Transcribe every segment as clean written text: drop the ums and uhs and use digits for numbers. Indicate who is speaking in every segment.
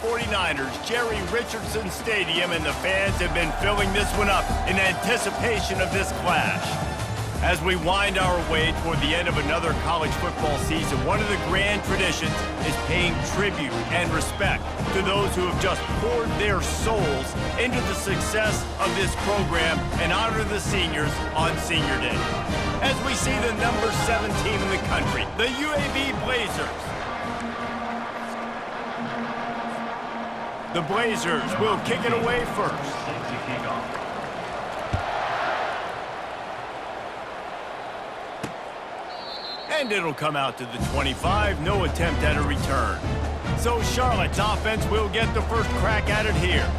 Speaker 1: 49ers, Jerry Richardson Stadium, and the fans have been filling this one up in anticipation of this clash. As we wind our way toward the end of another college football season, one of the grand traditions is paying tribute and respect to those who have just poured their souls into the success of this program and honor the seniors on Senior Day. As we see the number 7 team in the country, the UAB Blazers. The Blazers will kick it away first. And it'll come out to the 25, no attempt at a return. So Charlotte's offense will get the first crack at it here.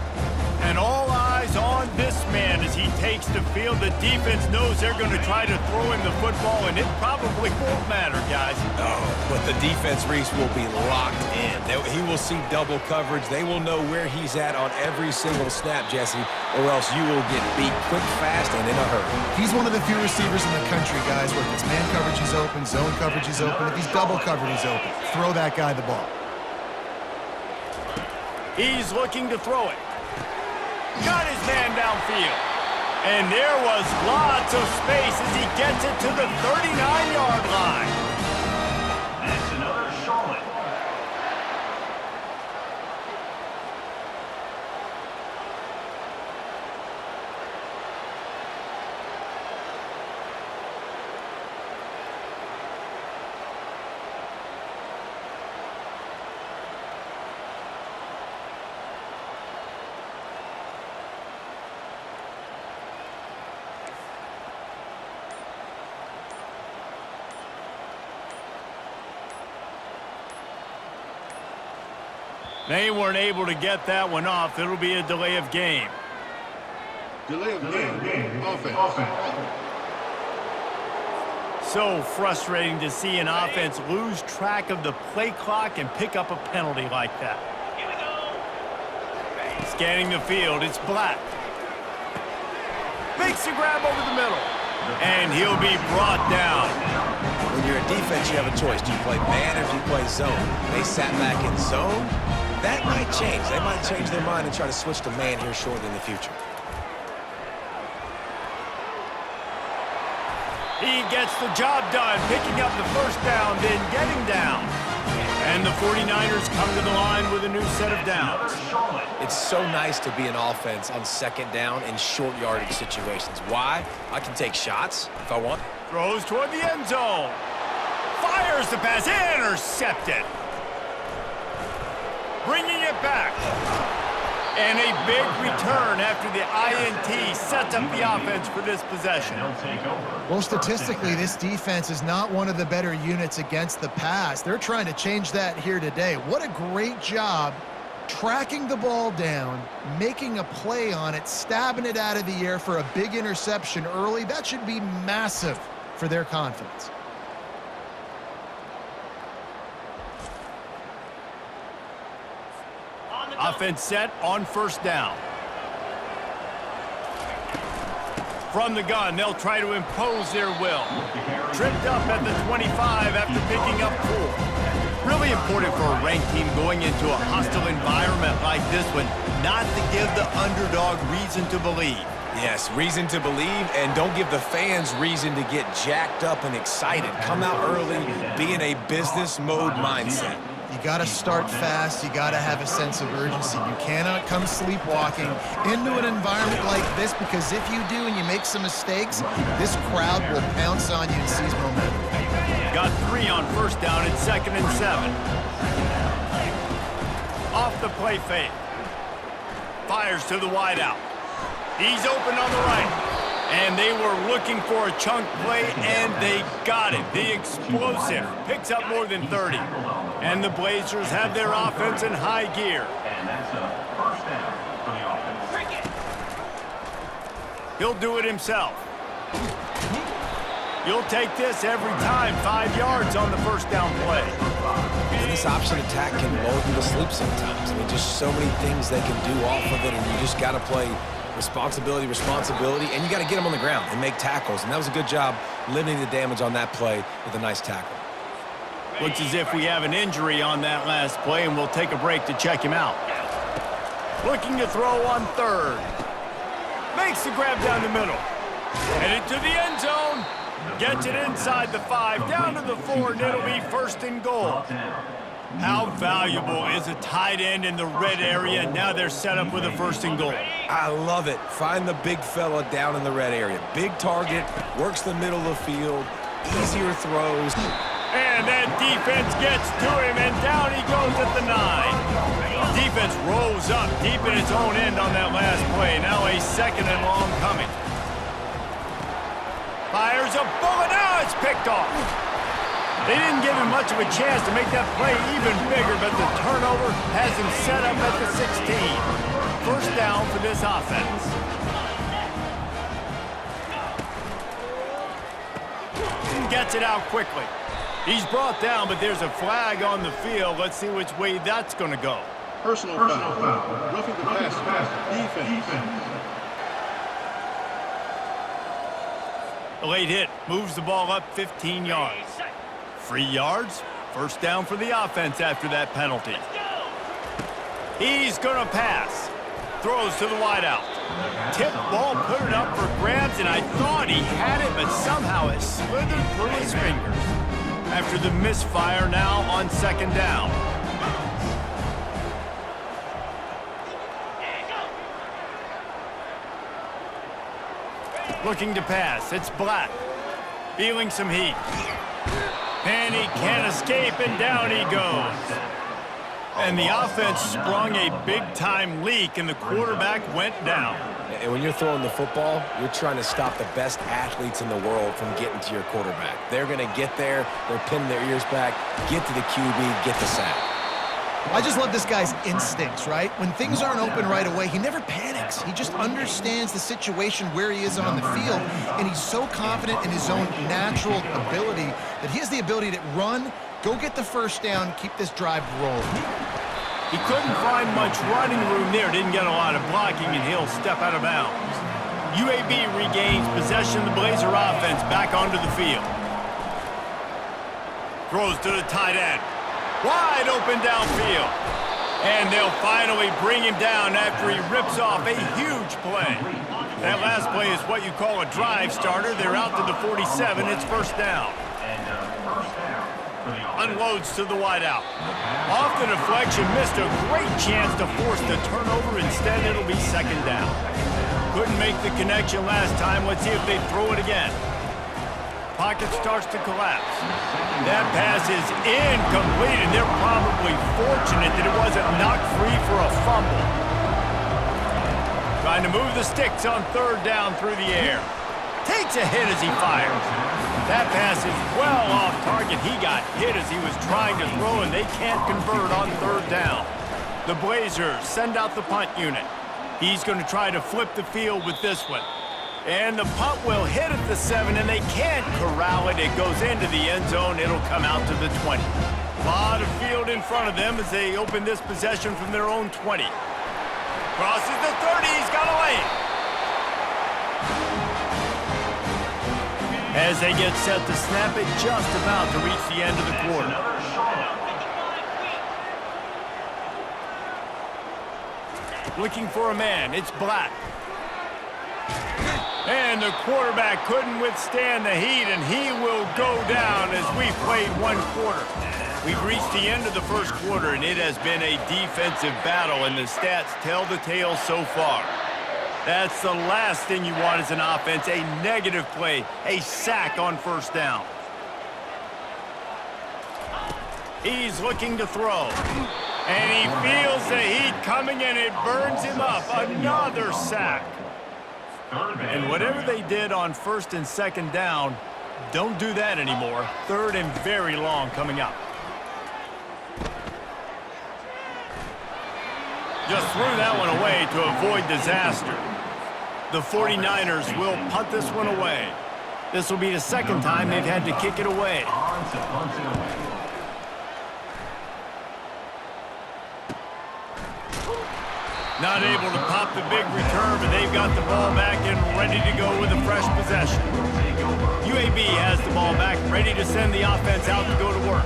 Speaker 1: And all eyes on this man as he takes the field. The defense knows they're going to try to throw him the football, and it probably won't matter, guys.
Speaker 2: Oh, but the defense, Reese, will be locked in. He will see double coverage. They will know where he's at on every single snap, Jesse, or else you will get beat quick, fast, and in a hurry.
Speaker 3: He's one of the few receivers in the country, guys, where if it's man coverage, he's open, zone coverage is open. If he's double covered, he's open. Throw that guy the ball.
Speaker 1: He's looking to throw it. Got his man downfield. And there was lots of space as he gets it to the 39-yard line. That's another Charlotte. They weren't able to get that one off. It'll be a delay of game.
Speaker 4: Delay of game. Offense.
Speaker 1: So frustrating to see an offense lose track of the play clock and pick up a penalty like that. Here we go. Scanning the field, it's Black. Makes the grab over the middle. And he'll be brought down.
Speaker 2: When you're a defense, you have a choice. Do you play man or do you play zone? They sat back in zone. That might change. They might change their mind and try to switch to man here shortly in the future.
Speaker 1: He gets the job done, picking up the first down, then getting down. And the 49ers come to the line with a new set of downs.
Speaker 2: It's so nice to be an offense on second down in short yardage situations. Why? I can take shots if I want.
Speaker 1: Throws toward the end zone. Fires the pass, intercepted. Bringing it back. And a big return after the INT sets up the offense for this possession.
Speaker 3: Well, statistically, this defense is not one of the better units against the pass. They're trying to change that here today. What a great job tracking the ball down, making a play on it, stabbing it out of the air for a big interception early. That should be massive for their confidence.
Speaker 1: Offense set on first down. From the gun, they'll try to impose their will. Tripped up at the 25 after picking up 4. Really important for a ranked team going into a hostile environment like this one, not to give the underdog reason to believe.
Speaker 2: Yes, reason to believe, and don't give the fans reason to get jacked up and excited. Come out early, be in a business mode mindset.
Speaker 3: You got to start fast. You got to have a sense of urgency. You cannot come sleepwalking into an environment like this, because if you do and you make some mistakes, this crowd will pounce on you and seize momentum.
Speaker 1: Got 3 on first down and 2nd and 7. Off the play fake. Fires to the wideout. He's open on the right. And they were looking for a chunk play, and they got it. The explosive picks up more than 30. And the Blazers have their offense in high gear. And that's a first down for the offense. He'll do it himself. You'll take this every time. 5 yards on the first down play.
Speaker 2: And this option attack can lull you to sleep sometimes. I mean, just so many things they can do off of it, and you just got to play responsibility, and you got to get them on the ground and make tackles. And that was a good job limiting the damage on that play with a nice tackle.
Speaker 1: Looks as if we have an injury on that last play, and we'll take a break to check him out. Looking to throw on third. Makes the grab down the middle. Headed to the end zone. Gets it inside the 5, down to the 4, and it'll be first and goal. How valuable is a tight end in the red area? Now they're set up with a first and goal.
Speaker 2: I love it. Find the big fella down in the red area. Big target, works the middle of the field, easier throws.
Speaker 1: And that defense gets to him, and down he goes at the 9. Defense rolls up deep in its own end on that last play. Now a second and long coming. Fires a bullet. Now it's picked off. They didn't give him much of a chance to make that play even bigger, but the turnover has him set up at the 16. First down for this offense. Gets it out quickly. He's brought down, but there's a flag on the field. Let's see which way that's going to go.
Speaker 4: Personal foul. Roughing the pass. Defense.
Speaker 1: A late hit moves the ball up 15 yards. 3 yards. First down for the offense after that penalty. He's going to pass. Throws to the wideout. Tip ball, put it up for grabs, and I thought he had it, but somehow it slithered through his fingers. After the misfire, now on second down. Looking to pass. It's Black. Feeling some heat. And he can't escape, and down he goes. And the offense sprung a big-time leak, and the quarterback went down.
Speaker 2: And when you're throwing the football, you're trying to stop the best athletes in the world from getting to your quarterback. They're going to get there, they're pinning their ears back, get to the QB, get the sack.
Speaker 3: I just love this guy's instincts, right? When things aren't open right away, he never panics. He just understands the situation where he is on the field, and he's so confident in his own natural ability that he has the ability to run, go get the first down, keep this drive rolling.
Speaker 1: He couldn't find much running room there, didn't get a lot of blocking, and he'll step out of bounds. UAB regains possession of the Blazer offense back onto the field. Throws to the tight end. Wide open downfield. And they'll finally bring him down after he rips off a huge play. That last play is what you call a drive starter. They're out to the 47. It's first down. Unloads to the wideout. Off the deflection, missed a great chance to force the turnover. Instead, it'll be second down. Couldn't make the connection last time. Let's see if they throw it again. Pocket starts to collapse. That pass is incomplete, and they're probably fortunate that it wasn't knocked free for a fumble. Trying to move the sticks on third down through the air. Takes a hit as he fires. That pass is well off target. He got hit as he was trying to throw, and they can't convert on third down. The Blazers send out the punt unit. He's going to try to flip the field with this one. And the punt will hit at the 7, and they can't corral it. It goes into the end zone. It'll come out to the 20. A lot of field in front of them as they open this possession from their own 20. Crosses the 30. He's got away. As they get set to snap it, just about to reach the end of the quarter. Looking for a man. It's Black. And the quarterback couldn't withstand the heat, and he will go down as we've played one quarter. We've reached the end of the first quarter, and it has been a defensive battle, and the stats tell the tale so far. That's the last thing you want as an offense, a negative play, a sack on first down. He's looking to throw, and he feels the heat coming, and it burns him up. Another sack. And whatever they did on first and second down, don't do that anymore. Third and very long coming up. Just threw that one away to avoid disaster. The 49ers will punt this one away. This will be the second time they've had to kick it away. Not able to pop the big return, but they've got the ball back and ready to go with a fresh possession. UAB has the ball back, ready to send the offense out to go to work.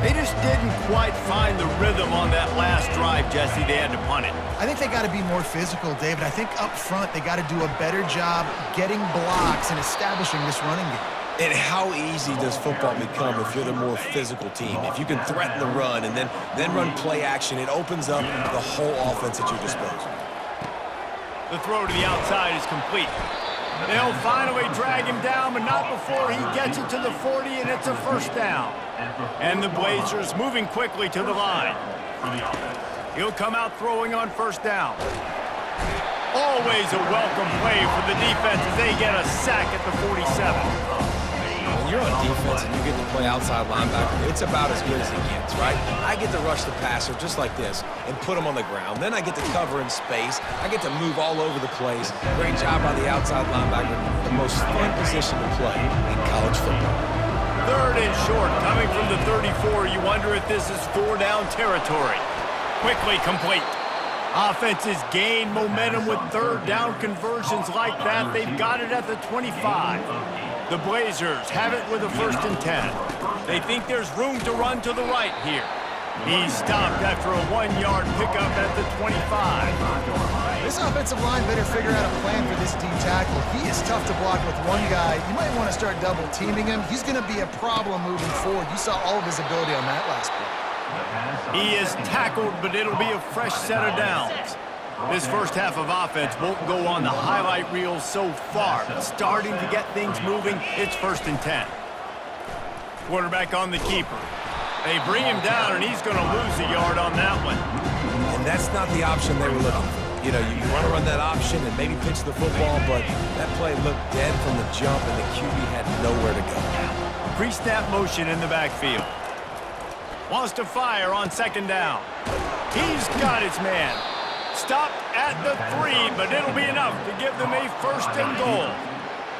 Speaker 1: They just didn't quite find the rhythm on that last drive, Jesse. They had to punt it.
Speaker 3: I think they got to be more physical, David. I think up front they got to do a better job getting blocks and establishing this running game.
Speaker 2: And how easy does football become if you're the more physical team? If you can threaten the run and then run play action, it opens up the whole offense at your disposal.
Speaker 1: The throw to the outside is complete. They'll finally drag him down, but not before he gets it to the 40, and it's a first down. And the Blazers moving quickly to the line. He'll come out throwing on first down. Always a welcome play for the defense as they get a sack at the 47.
Speaker 2: When you're on defense and you get to play outside linebacker, it's about as good as it gets, right? I get to rush the passer just like this and put him on the ground. Then I get to cover in space. I get to move all over the place. Great job by the outside linebacker. The most fun position to play in college football.
Speaker 1: Third and short, coming from the 34. You wonder if this is four-down territory. Quickly complete. Offenses gain momentum with third down conversions like that. They've got it at the 25. The Blazers have it with a 1st and 10. They think there's room to run to the right here. He's stopped after a 1-yard pickup at the 25.
Speaker 3: This offensive line better figure out a plan for this D tackle. He is tough to block with one guy. You might want to start double teaming him. He's going to be a problem moving forward. You saw all of his ability on that last play.
Speaker 1: He is tackled, but it'll be a fresh set of downs. This first half of offense won't go on the highlight reel so far, but starting to get things moving, it's 1st and 10. Quarterback on the keeper. They bring him down, and he's going to lose a yard on that one.
Speaker 2: And that's not the option they were looking for. You know, you want to run that option and maybe pitch the football, but that play looked dead from the jump, and the QB had nowhere to go.
Speaker 1: Pre-snap motion in the backfield. Wants to fire on 2nd down. He's got his man. Stopped at the 3, but it'll be enough to give them a 1st and goal.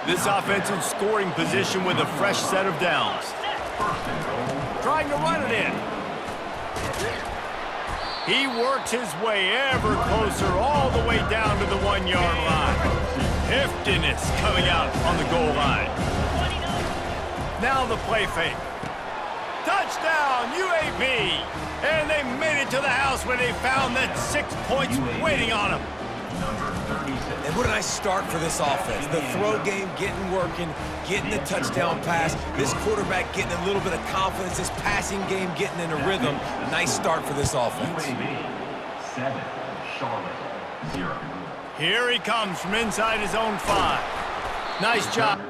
Speaker 1: This offense in scoring position with a fresh set of downs. Trying to run it in. He works his way ever closer all the way down to the 1-yard line. Heftiness coming out on the goal line. Now the play fake. Touchdown, UAB! And they made it to the house where they found that 6 points waiting on them.
Speaker 2: And what a nice start for this offense. The throw game getting working, getting the touchdown pass. This quarterback getting a little bit of confidence. This passing game getting in a rhythm. Nice start for this offense.
Speaker 5: 7, Charlotte 0.
Speaker 1: Here he comes from inside his own 5. Nice job.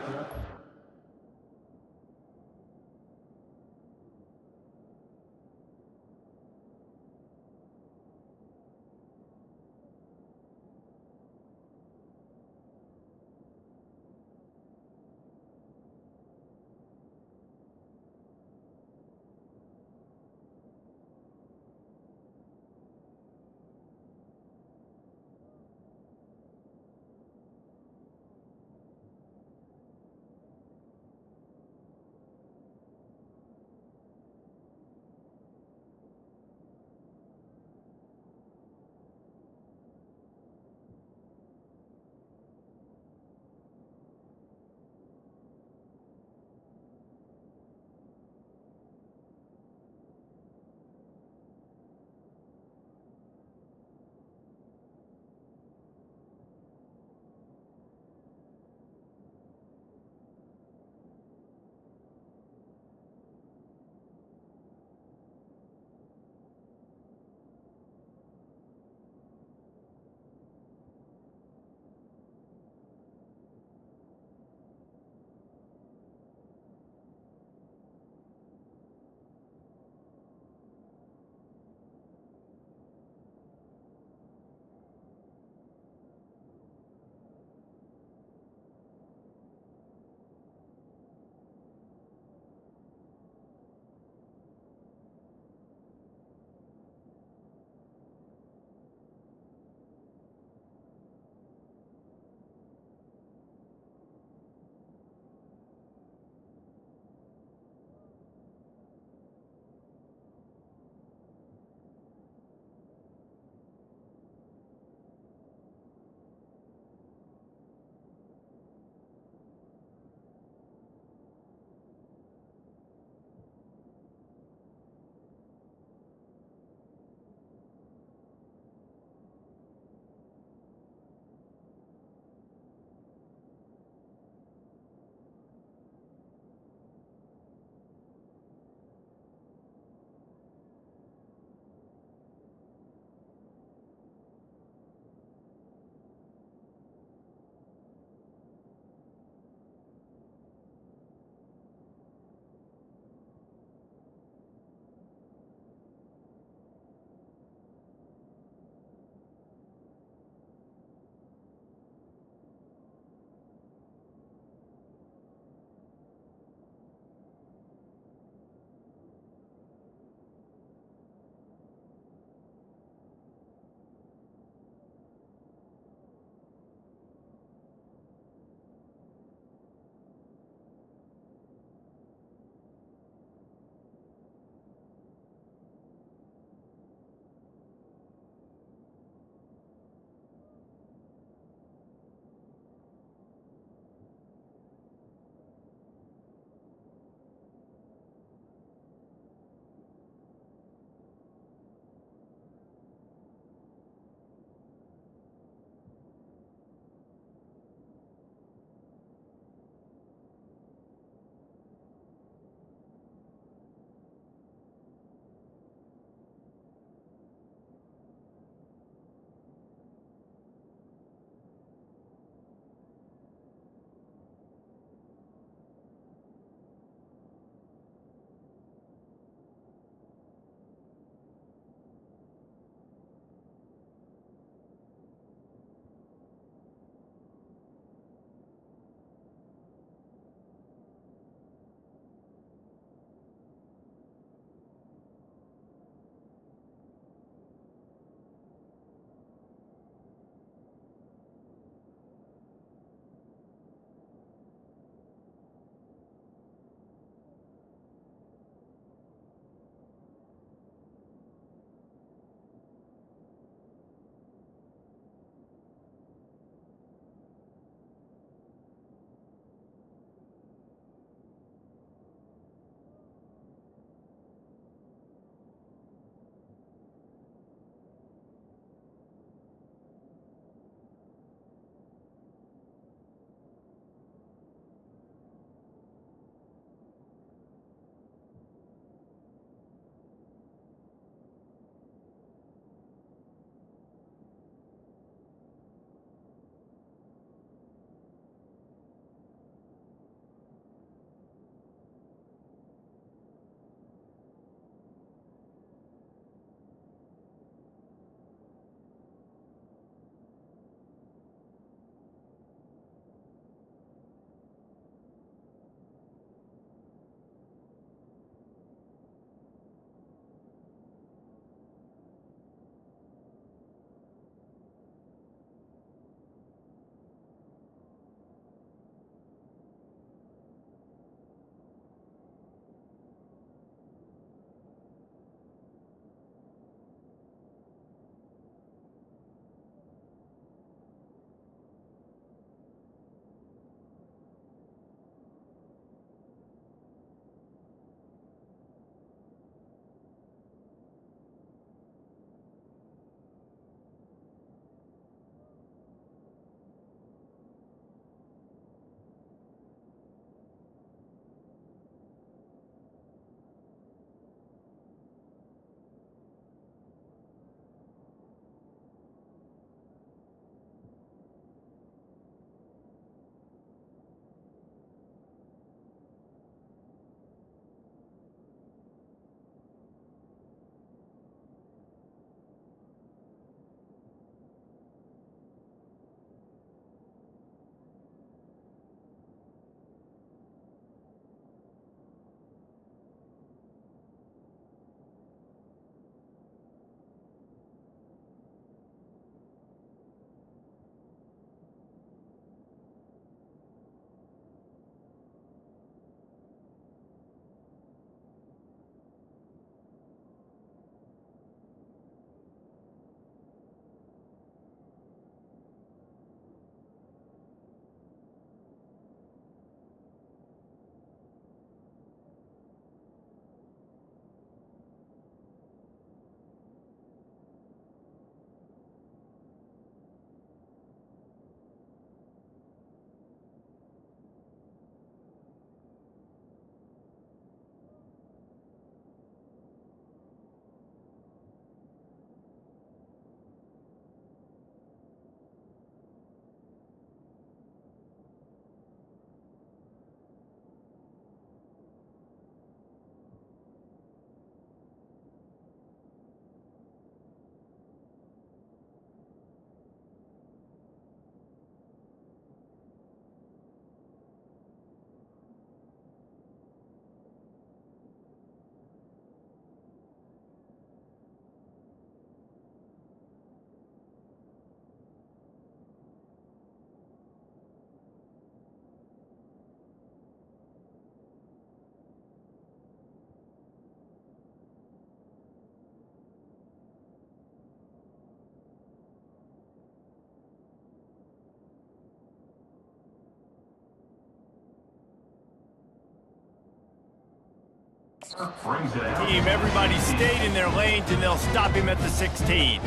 Speaker 5: Brings it out.
Speaker 1: Team, everybody stayed in their lanes, and they'll stop him at the 16.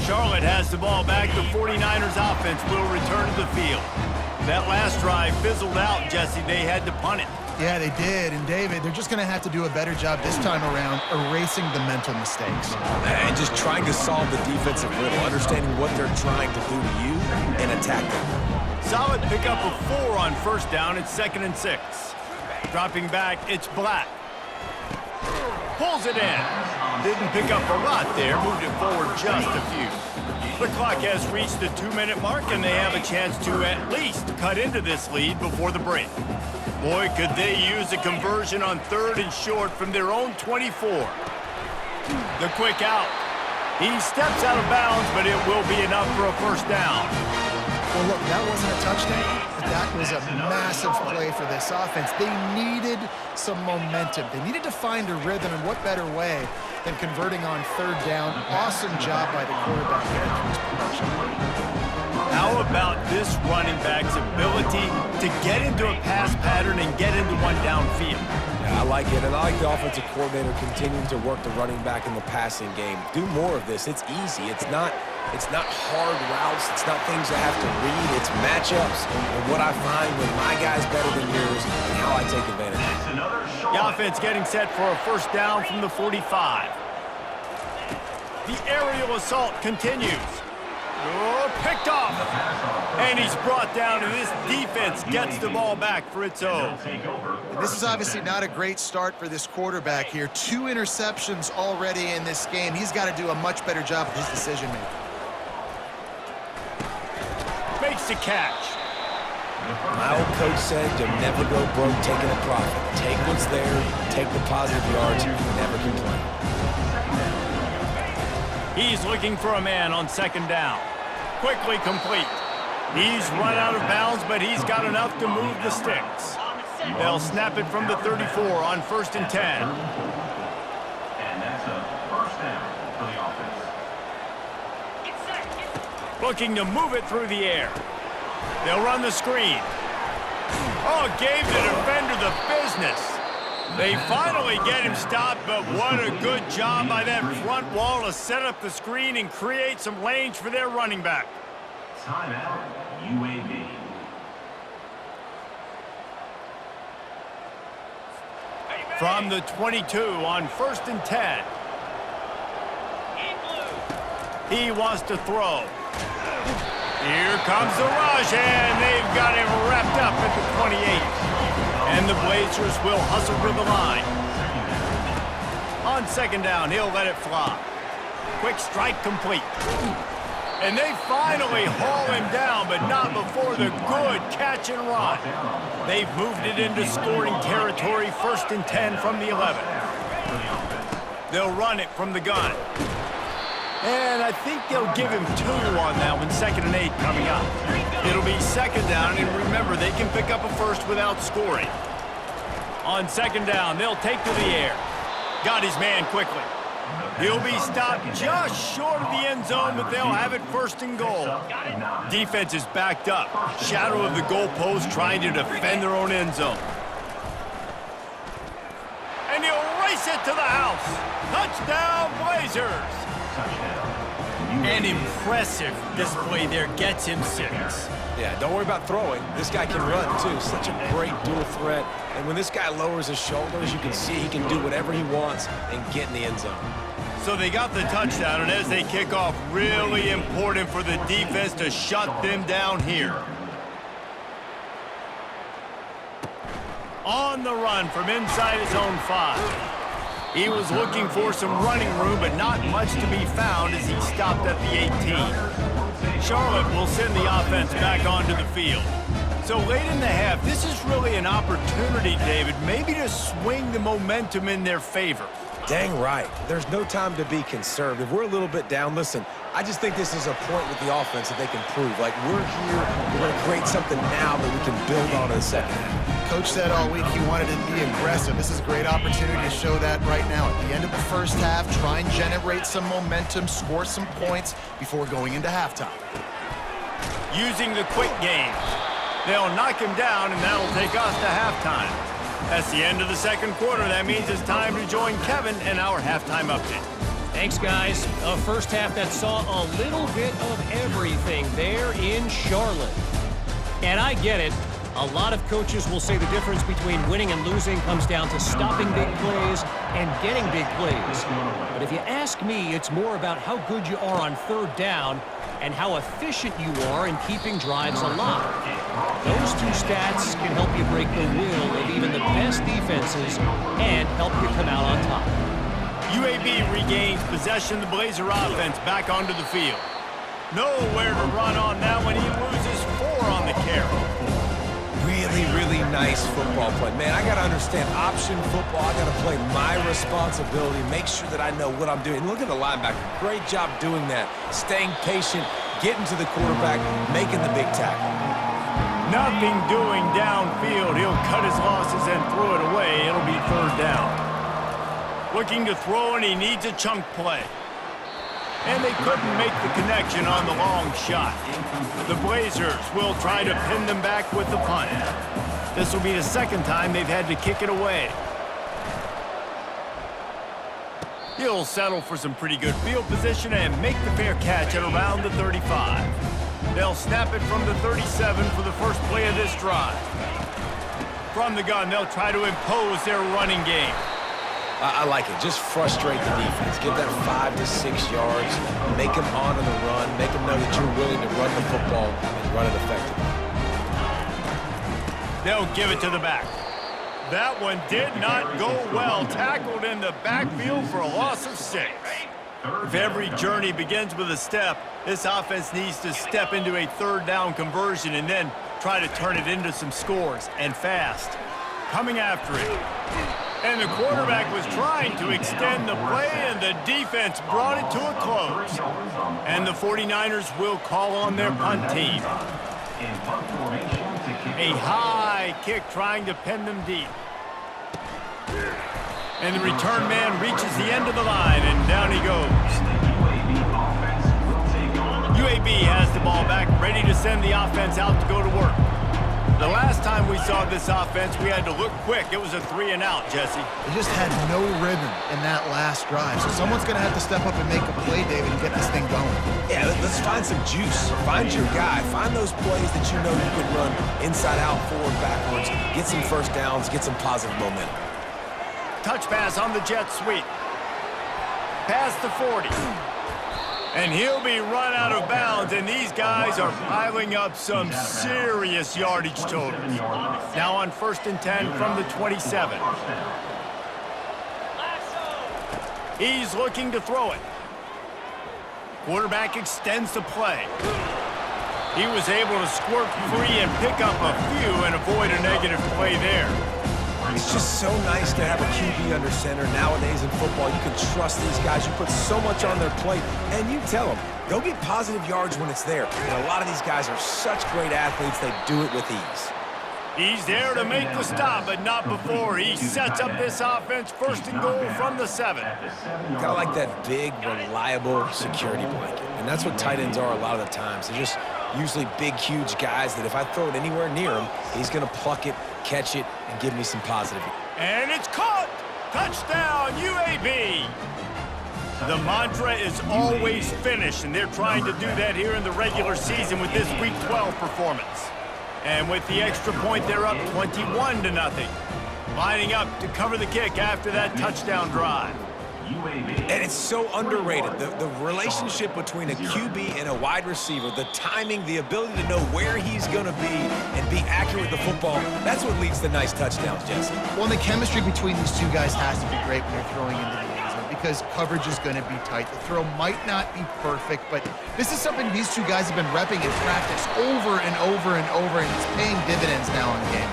Speaker 1: Charlotte has the ball back. The 49ers offense will return to the field. That last drive fizzled out, Jesse. They had to punt it.
Speaker 3: Yeah, they did. And, David, they're just going to have to do a better job this time around erasing the mental mistakes.
Speaker 2: And just trying to solve the defensive riddle, understanding what they're trying to do to you and attack them.
Speaker 1: Solid pickup of 4 on first down. It's 2nd and 6. Dropping back, it's Black. Pulls it in. Didn't pick up a lot there. Moved it forward just a few. The clock has reached the 2-minute mark, and they have a chance to at least cut into this lead before the break. Boy, could they use a conversion on 3rd and short from their own 24. The quick out. He steps out of bounds, but it will be enough for a first down.
Speaker 3: Well, look, that wasn't a touchdown, but that was a massive play for this offense. They needed some momentum. They needed to find a rhythm, and what better way than converting on 3rd down. Awesome job by the quarterback there through his production.
Speaker 1: How about this running back's ability to get into a pass pattern and get into one downfield?
Speaker 2: Yeah, I like it, and I like the offensive coordinator continuing to work the running back in the passing game. Do more of this. It's easy. It's not hard routes. It's not things I have to read. It's matchups and what I find when my guy's better than yours and how I take advantage of it.
Speaker 1: The offense getting set for a first down from the 45. The aerial assault continues. Oh, picked off. And he's brought down, and this defense gets the ball back for its own.
Speaker 3: This is obviously not a great start for this quarterback here. 2 interceptions already in this game. He's got to do a much better job of his decision-making.
Speaker 1: Makes the catch.
Speaker 2: My old coach said you'll never go broke taking a profit. Take what's there, take the positive yards, never complain.
Speaker 1: He's looking for a man on 2nd down. Quickly complete. He's run out of bounds, but he's got enough to move the sticks. They'll snap it from the 34 on 1st and 10.
Speaker 5: And that's a first down for the offense.
Speaker 1: Looking to move it through the air. They'll run the screen. Oh, gave the defender the business. They finally get him stopped, but what a good job by that front wall to set up the screen and create some lanes for their running back.
Speaker 5: Timeout, UAB.
Speaker 1: From the 22 on 1st and 10. He wants to throw. Here comes the rush, and they've got him wrapped up at the 28. And the Blazers will hustle to the line. On 2nd down, he'll let it fly. Quick strike complete. And they finally haul him down, but not before the good catch and run. They've moved it into scoring territory, 1st and 10 from the 11. They'll run it from the gun. And I think they'll give him 2 on that one, 2nd and 8 coming up. It'll be 2nd down, and remember, they can pick up a first without scoring. On 2nd down, they'll take to the air. Got his man quickly. He'll be stopped just short of the end zone, but they'll have it 1st and goal. Defense is backed up. Shadow of the goalpost trying to defend their own end zone. And he'll race it to the house. Touchdown, Blazers. An impressive display there. Gets him 6.
Speaker 2: Yeah, don't worry about throwing. This guy can run, too. Such a great dual threat. And when this guy lowers his shoulders, you can see he can do whatever he wants and get in the end zone.
Speaker 1: So they got the touchdown, and as they kick off, really important for the defense to shut them down here. On the run from inside his own 5. He was looking for some running room, but not much to be found as he stopped at the 18. Charlotte will send the offense back onto the field. So late in the half, this is really an opportunity, David, maybe to swing the momentum in their favor.
Speaker 2: Dang right. There's no time to be conservative. We're a little bit down. Listen, I just think this is a point with the offense that they can prove. Like, we're here, we're going to create something now that we can build on in the second half.
Speaker 3: Coach said all week he wanted to be aggressive. This is a great opportunity to show that right now. At the end of the first half, try and generate some momentum, score some points before going into halftime.
Speaker 1: Using the quick game. They'll knock him down, and that'll take us to halftime. That's the end of the second quarter. That means it's time to join Kevin in our halftime update.
Speaker 6: Thanks, guys. A first half that saw a little bit of everything there in Charlotte. And I get it. A lot of coaches will say the difference between winning and losing comes down to stopping big plays and getting big plays. But if you ask me, it's more about how good you are on third down and how efficient you are in keeping drives alive. Those two stats can help you break the will of even the best defenses and help you come out on top.
Speaker 1: UAB regains possession of the Blazer offense back onto the field. Nowhere to run on that one. He loses 4 on the carry.
Speaker 2: Really, really nice football play. Man, I got to understand option football. I got to play my responsibility, make sure that I know what I'm doing. Look at the linebacker. Great job doing that. Staying patient, getting to the quarterback, making the big tackle.
Speaker 1: Nothing doing downfield. He'll cut his losses and throw it away. It'll be third down. Looking to throw, and he needs a chunk play. And they couldn't make the connection on the long shot. The Blazers will try to pin them back with the punt. This will be the second time they've had to kick it away. He'll settle for some pretty good field position and make the fair catch at around the 35. They'll snap it from the 37 for the first play of this drive. From the gun, they'll try to impose their running game.
Speaker 2: I like it. Just frustrate the defense. Give that 5 to 6 yards. Make them honor the run. Make them know that you're willing to run the football and run it effectively.
Speaker 1: They'll give it to the back. That one did not go well. Tackled in the backfield for a loss of 6. If every journey begins with a step, this offense needs to step into a third down conversion and then try to turn it into some scores, and fast. Coming after it. And the quarterback was trying to extend the play, and the defense brought it to a close. And the 49ers will call on their punt team. A high kick trying to pin them deep. And the return man reaches the end of the line, and down he goes. UAB has the ball back, ready to send the offense out to go to work. The last time we saw this offense, we had to look quick. It was a 3-and-out, Jesse.
Speaker 3: They just had no rhythm in that last drive. So someone's going to have to step up and make a play, David, and get this thing going.
Speaker 2: Yeah, let's find some juice. Find your guy. Find those plays that you know you can run inside out, forward, backwards. Get some first downs. Get some positive momentum.
Speaker 1: Touch pass on the jet sweep. Past the 40. And he'll be run out of bounds, and these guys are piling up some serious yardage totals. Now on 1st and 10 from the 27. He's looking to throw it. Quarterback extends the play. He was able to squirt free and pick up a few and avoid a negative play there.
Speaker 2: It's just so nice to have a QB under center. Nowadays in football, you can trust these guys. You put so much on their plate, and you tell them, go get positive yards when it's there. And a lot of these guys are such great athletes, they do it with ease.
Speaker 1: He's there to make the stop, but not before. He sets up this offense 1st and goal from the 7.
Speaker 2: Kind of like that big, reliable security blanket. And that's what tight ends are a lot of the times. They're just usually big, huge guys that if I throw it anywhere near him, he's going to pluck it, catch it, and give me some positive.
Speaker 1: And it's caught! Touchdown, UAB! The mantra is always finish, and they're trying to do that here in the regular season with this Week 12 performance. And with the extra point, they're up 21-0. Lining up to cover the kick after that touchdown drive.
Speaker 2: And it's so underrated. The relationship between a QB and a wide receiver, the timing, the ability to know where he's going to be and be accurate with the football, that's what leads to nice touchdowns, Jesse.
Speaker 3: Well, the chemistry between these two guys has to be great when you're throwing into the end zone because coverage is going to be tight. The throw might not be perfect, but this is something these two guys have been repping in practice over and over and over, and it's paying dividends now in game.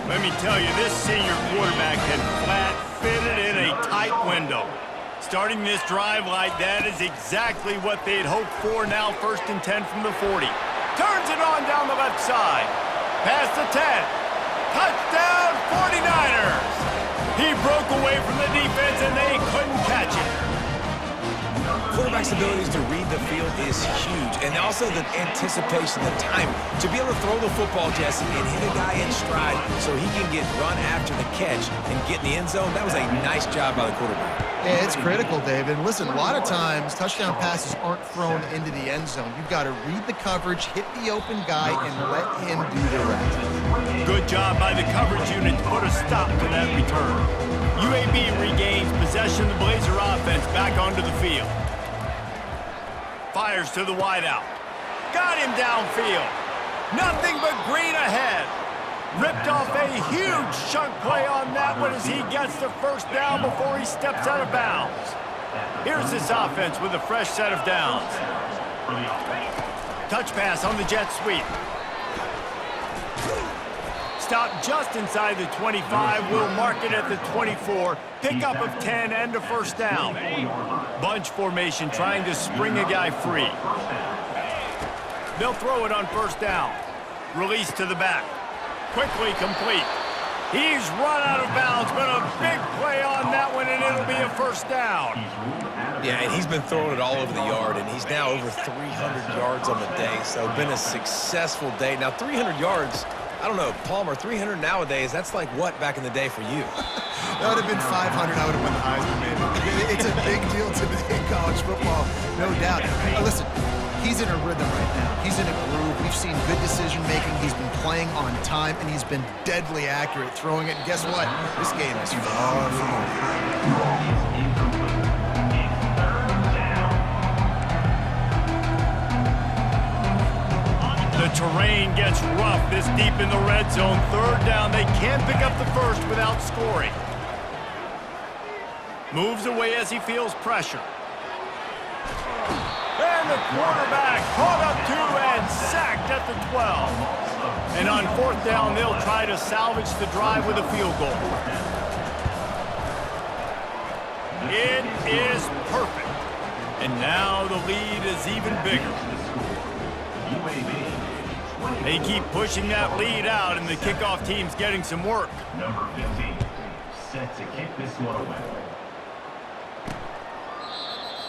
Speaker 1: Let me tell you, this senior quarterback had flat-fitted in a tight window. Starting this drive like that is exactly what they'd hoped for. Now 1st and 10 from the 40. Turns it on down the left side. Past the 10. Touchdown 49ers! He broke away from the defense and they couldn't catch it.
Speaker 2: Quarterback quarterback's abilities to read the field is huge. And also the anticipation, the timing. To be able to throw the football, Jesse, and hit a guy in stride so he can get run after the catch and get in the end zone, that was a nice job by the quarterback.
Speaker 3: Yeah, it's critical, David. And listen, a lot of times touchdown passes aren't thrown into the end zone. You've got to read the coverage, hit the open guy, and let him do the rest.
Speaker 1: Good job by the coverage unit to put a stop to that return. UAB regains possession of the Blazer offense back onto the field. Fires to the wideout. Got him downfield. Nothing but green ahead. Ripped off a huge chunk play on that one as he gets the first down before he steps out of bounds. Here's this offense with a fresh set of downs. Touch pass on the jet sweep. Stop just inside the 25. We'll mark it at the 24. Pickup of 10 and a first down. Bunch formation trying to spring a guy free. They'll throw it on first down. Release to the back. Quickly complete. He's run out of bounds, but a big play on that one, and it'll be a first down.
Speaker 2: Yeah, and he's been throwing it all over the yard, and he's now over 300 yards on the day, so been a successful day. Now, 300 yards, I don't know, Palmer, 300 nowadays, that's like what back in the day for you?
Speaker 3: That would have been 500. I would have been the Heisman, man. It's a big deal today in college football, no doubt. Listen, he's in a rhythm right now. He's in a groove. We've seen good decision-making. He's been playing on time, and he's been deadly accurate throwing it. And guess what? This game is far from over.
Speaker 1: The terrain gets rough this deep in the red zone. Third down. They can't pick up the first without scoring. Moves away as he feels pressure. And the quarterback caught up to and sacked at the 12. And on fourth down, they'll try to salvage the drive with a field goal. It is perfect. And now the lead is even bigger. They keep pushing that lead out, and the kickoff team's getting some work.
Speaker 5: Number 15, set to kick this one away.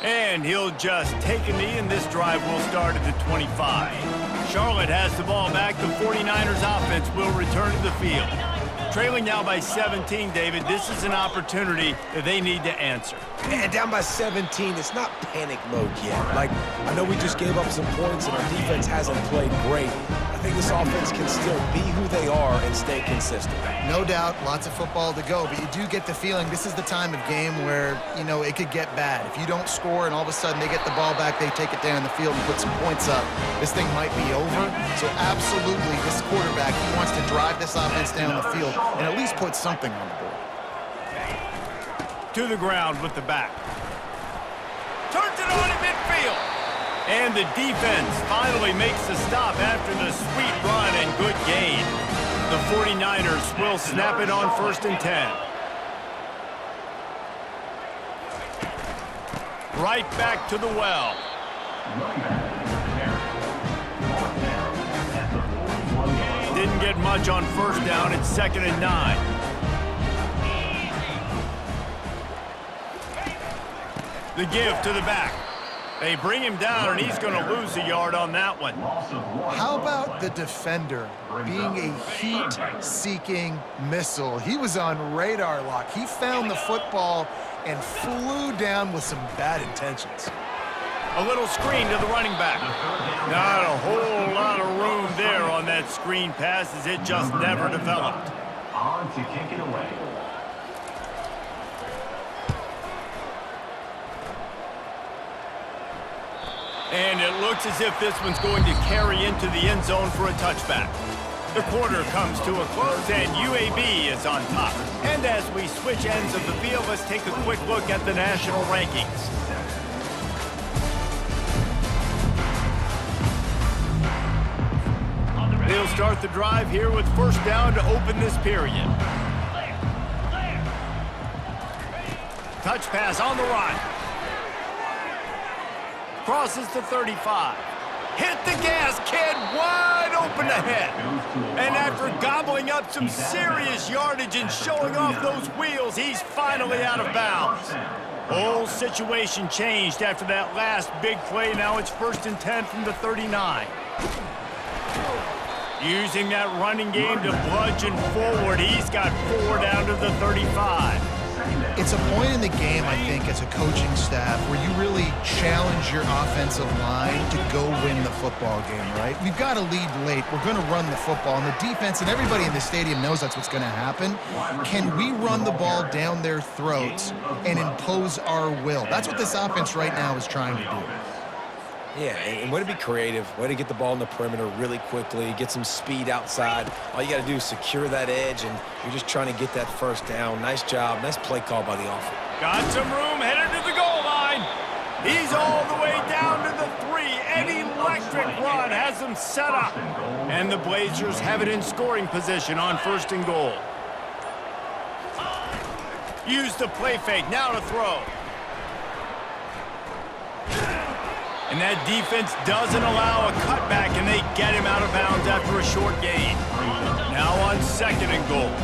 Speaker 1: And he'll just take a knee, and this drive will start at the 25. Charlotte has the ball back. The 49ers offense will return to the field. Trailing now by 17, David. This is an opportunity that they need to answer.
Speaker 2: And down by 17, it's not panic mode yet. Like, I know we just gave up some points and our defense hasn't played great. I think this offense can still be who they are and stay consistent.
Speaker 3: No doubt, lots of football to go, but you do get the feeling this is the time of game where, you know, it could get bad. If you don't score and all of a sudden they get the ball back, they take it down the field and put some points up, this thing might be over. So absolutely, this quarterback, he wants to drive this offense down the field and at least put something on the board.
Speaker 1: To the ground with the back. Turns it on in midfield. And the defense finally makes the stop after the sweet run and good gain. The 49ers will snap it on first and 10. Right back to the well. Didn't get much on first down. It's second and 9. The give to the back. They bring him down, and he's going to lose a yard on that one.
Speaker 3: How about the defender being a heat-seeking missile? He was on radar lock. He found the football and flew down with some bad intentions.
Speaker 1: A little screen to the running back. Not a whole lot of room there on that screen pass as it just never developed.
Speaker 5: On to kick it away.
Speaker 1: And it looks as if this one's going to carry into the end zone for a touchback. The quarter comes to a close, and UAB is on top. And as we switch ends of the field, let's take a quick look at the national rankings. They'll start the drive here with first down to open this period. Touch pass on the run. Crosses to 35. Hit the gas, kid, wide open ahead. And after gobbling up some serious yardage and showing off those wheels, he's finally out of bounds. Whole situation changed after that last big play. Now it's 1st and 10 from the 39. Using that running game to bludgeon forward. He's got 4 down to the 35.
Speaker 3: It's a point in the game, I think, as a coaching staff where you really challenge your offensive line to go win the football game, right? We've got to lead late. We're going to run the football. And the defense and everybody in the stadium knows that's what's going to happen. Can we run the ball down their throats and impose our will? That's what this offense right now is trying to do.
Speaker 2: Yeah, and way to be creative, way to get the ball in the perimeter really quickly, get some speed outside. All you got to do is secure that edge, and you're just trying to get that first down. Nice job. Nice play call by the offense.
Speaker 1: Got some room, headed to the goal line. He's all the way down to the 3. An electric run has them set up. And the Blazers have it in scoring position on 1st and goal. Use the play fake, now to throw. And that defense doesn't allow a cutback, and they get him out of bounds after a short gain. Now on 2nd and goal.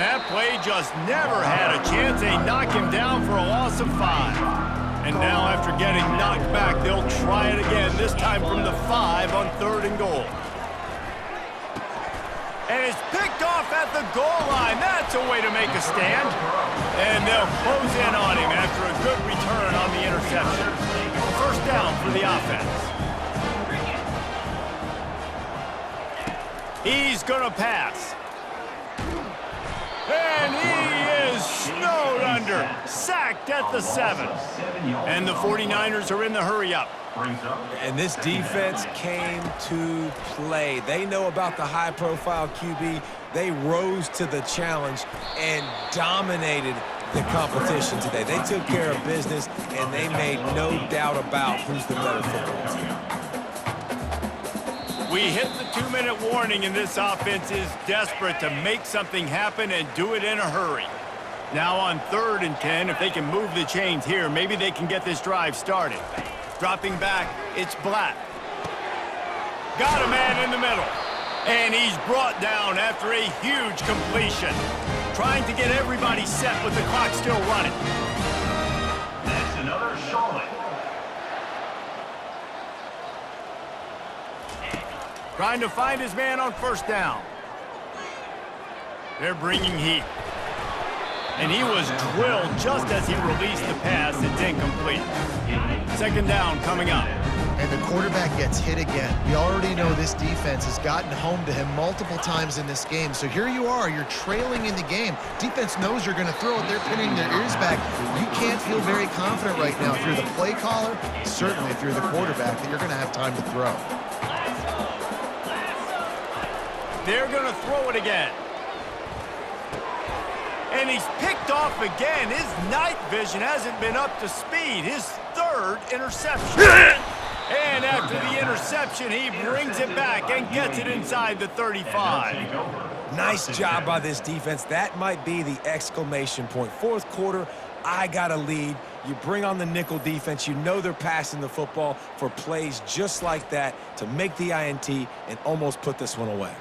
Speaker 1: That play just never had a chance. They knock him down for a loss of 5. And now after getting knocked back, they'll try it again, this time from the 5 on 3rd and goal. And it's picked off at the goal line. That's a way to make a stand. And they'll close in on him after a good return on the interception. 1st down for the offense. He's going to pass. And he is snowed under. Sacked at the 7. And the 49ers are in the hurry-up.
Speaker 2: And this defense came to play. They know about the high-profile QB. They rose to the challenge and dominated the competition today. They took care of business, and they made no doubt about who's the better football team.
Speaker 1: We hit the 2-minute warning, and this offense is desperate to make something happen and do it in a hurry. Now on 3rd and 10, if they can move the chains here, maybe they can get this drive started. Dropping back, it's Black. Got a man in the middle. And he's brought down after a huge completion. Trying to get everybody set with the clock still running.
Speaker 5: That's another Charlotte.
Speaker 1: Trying to find his man on 1st down. They're bringing heat. And he was drilled just as he released the pass. It's incomplete. 2nd down coming up.
Speaker 3: And the quarterback gets hit again. We already know this defense has gotten home to him multiple times in this game. So here you are, you're trailing in the game. Defense knows you're going to throw it. They're pinning their ears back. You can't feel very confident right now. If you're the play caller, certainly if you're the quarterback, that you're going to have time to throw.
Speaker 1: They're going to throw it again. And he's picked off again. His night vision hasn't been up to speed. His 3rd interception. And after the interception, he brings it back and gets it inside the 35.
Speaker 2: Nice job by this defense. That might be the exclamation point. 4th quarter, I got a lead. You bring on the nickel defense. You know they're passing the football for plays just like that to make the INT and almost put this one away.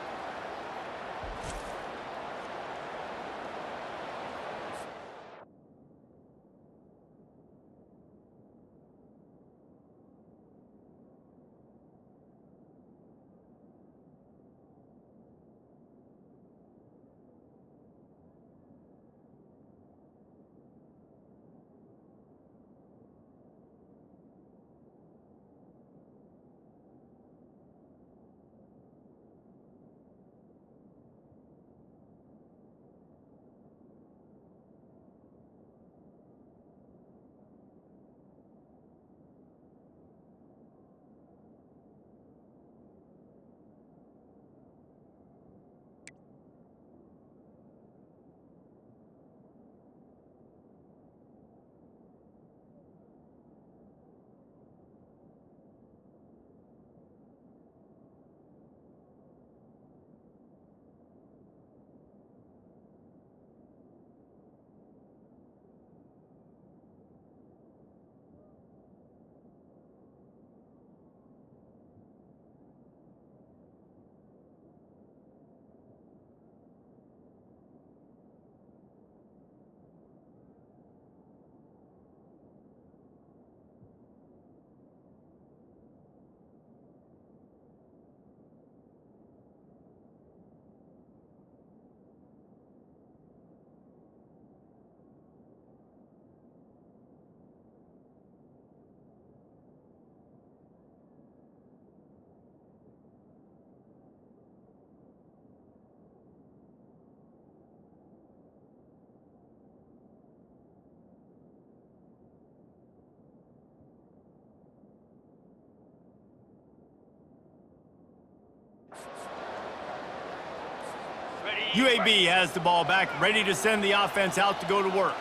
Speaker 1: UAB has the ball back, ready to send the offense out to go to work.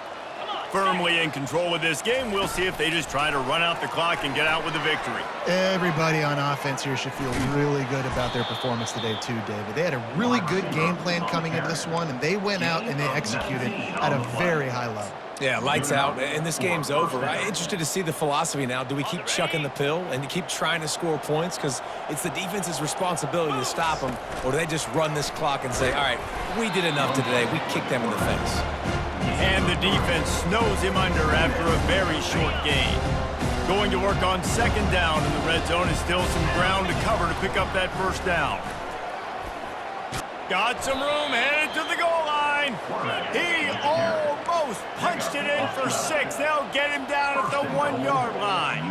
Speaker 1: Firmly in control of this game, we'll see if they just try to run out the clock and get out with a victory.
Speaker 3: Everybody on offense here should feel really good about their performance today too, David. They had a really good game plan coming into this one, and they went out and they executed at a very high level.
Speaker 2: Yeah, lights out, and this game's over. I'm interested to see the philosophy now. Do we keep chucking the pill and keep trying to score points? Because it's the defense's responsibility to stop them, or do they just run this clock and say, all right, we did enough today. We kicked them in the face.
Speaker 1: And the defense snows him under after a very short gain. Going to work on second down in the red zone is still some ground to cover to pick up that first down. Got some room, headed to the goal line. He almost punched it in for 6. They'll get him down at the 1-yard line.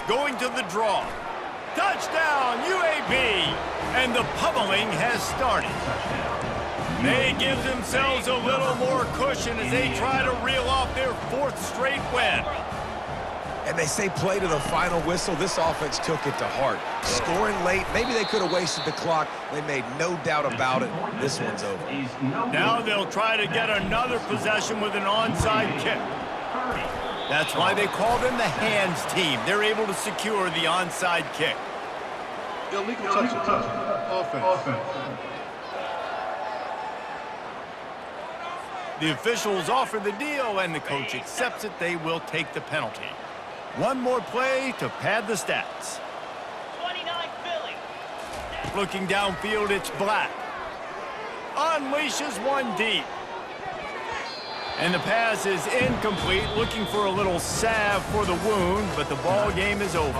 Speaker 1: Going to the draw. Touchdown, UAB! And the pummeling has started. They give themselves a little more cushion as they try to reel off their 4th straight win.
Speaker 2: And they say play to the final whistle. This offense took it to heart. Scoring late, maybe they could have wasted the clock. They made no doubt about it. This one's over.
Speaker 1: Now they'll try to get another possession with an onside kick. That's why they call them the hands team. They're able to secure the onside kick.
Speaker 4: Illegal touch. Offense.
Speaker 1: The officials offer the deal, and the coach accepts it. They will take the penalty. One more play to pad the stats.
Speaker 7: 29 Philly.
Speaker 1: Looking downfield, it's Black. Unleashes one deep. And the pass is incomplete, looking for a little salve for the wound, but the ball game is over.